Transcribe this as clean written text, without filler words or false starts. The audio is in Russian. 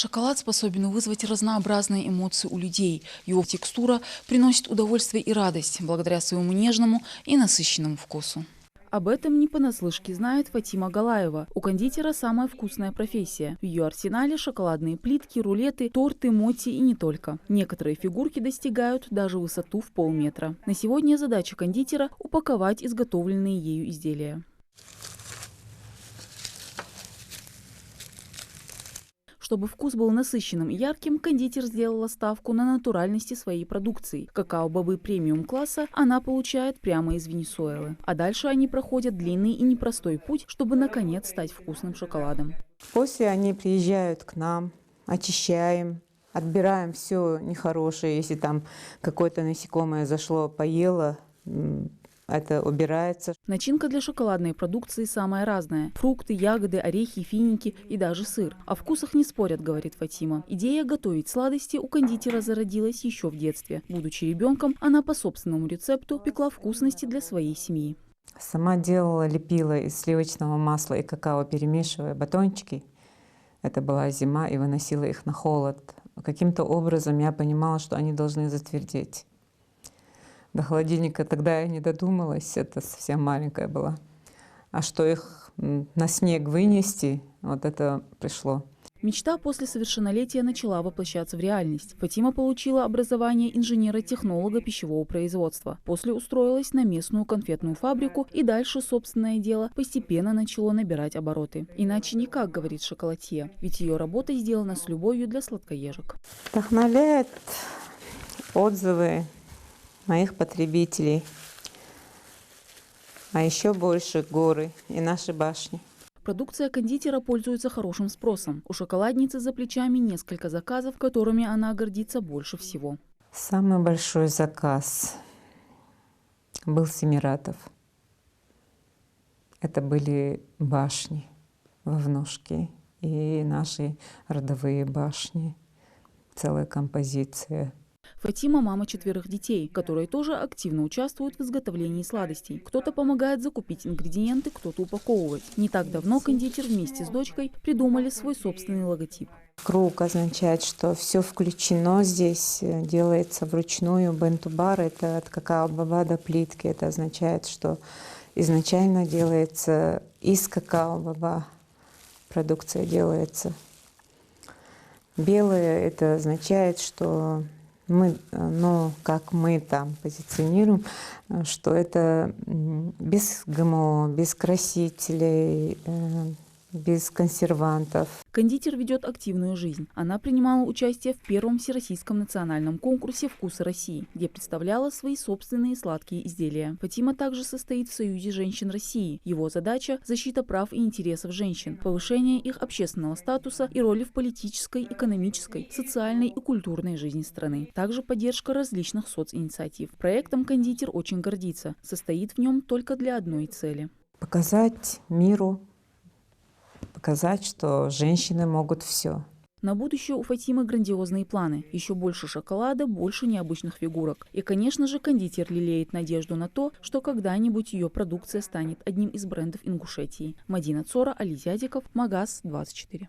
Шоколад способен вызвать разнообразные эмоции у людей. Его текстура приносит удовольствие и радость благодаря своему нежному и насыщенному вкусу. Об этом не понаслышке знает Фатима Галаева. У кондитера самая вкусная профессия. В ее арсенале шоколадные плитки, рулеты, торты, моти и не только. Некоторые фигурки достигают даже высоту в полметра. На сегодня задача кондитера – упаковать изготовленные ею изделия. Чтобы вкус был насыщенным и ярким, кондитер сделала ставку на натуральности своей продукции. Какао-бобы премиум-класса она получает прямо из Венесуэлы. А дальше они проходят длинный и непростой путь, чтобы наконец стать вкусным шоколадом. После они приезжают к нам, очищаем, отбираем все нехорошее. Если там какое-то насекомое зашло, поело, это убирается. Начинка для шоколадной продукции самая разная. Фрукты, ягоды, орехи, финики и даже сыр. О вкусах не спорят, говорит Фатима. Идея готовить сладости у кондитера зародилась еще в детстве. Будучи ребенком, она по собственному рецепту пекла вкусности для своей семьи. Сама делала, лепила из сливочного масла и какао, перемешивая батончики. Это была зима, и выносила их на холод. Каким-то образом я понимала, что они должны затвердеть. До холодильника тогда я не додумалась, это совсем маленькая была. А что их на снег вынести, вот это пришло. Мечта после совершеннолетия начала воплощаться в реальность. Фатима получила образование инженера-технолога пищевого производства. После устроилась на местную конфетную фабрику, и дальше собственное дело постепенно начало набирать обороты. Иначе никак, говорит шоколадье, ведь ее работа сделана с любовью для сладкоежек. Вдохновляет отзывы моих потребителей, а еще больше горы и наши башни. Продукция кондитера пользуется хорошим спросом. У шоколадницы за плечами несколько заказов, которыми она гордится больше всего. Самый большой заказ был с Эмиратов. Это были башни Вовнушки и наши родовые башни, целая композиция. Фатима – мама 4 детей, которые тоже активно участвуют в изготовлении сладостей. Кто-то помогает закупить ингредиенты, кто-то упаковывать. Не так давно кондитер вместе с дочкой придумали свой собственный логотип. Круг означает, что все включено здесь, делается вручную. Бенту-бар – это от какао-боба до плитки. Это означает, что изначально делается из какао-боба, продукция делается. Белое – это означает, что мы, как мы там позиционируем, что это без ГМО, без красителей, без консервантов. Кондитер ведет активную жизнь. Она принимала участие в первом всероссийском национальном конкурсе «Вкусы России», где представляла свои собственные сладкие изделия. Фатима также состоит в Союзе женщин России. Его задача – защита прав и интересов женщин, повышение их общественного статуса и роли в политической, экономической, социальной и культурной жизни страны. Также поддержка различных социинициатив. Проектом кондитер очень гордится. Состоит в нем только для одной цели – показать миру, показать, что женщины могут все. На будущее у Фатимы грандиозные планы. Еще больше шоколада, больше необычных фигурок. И, конечно же, кондитер лелеет надежду на то, что когда-нибудь ее продукция станет одним из брендов Ингушетии. Мадина Цора, Али Зядиков, Магаз 24.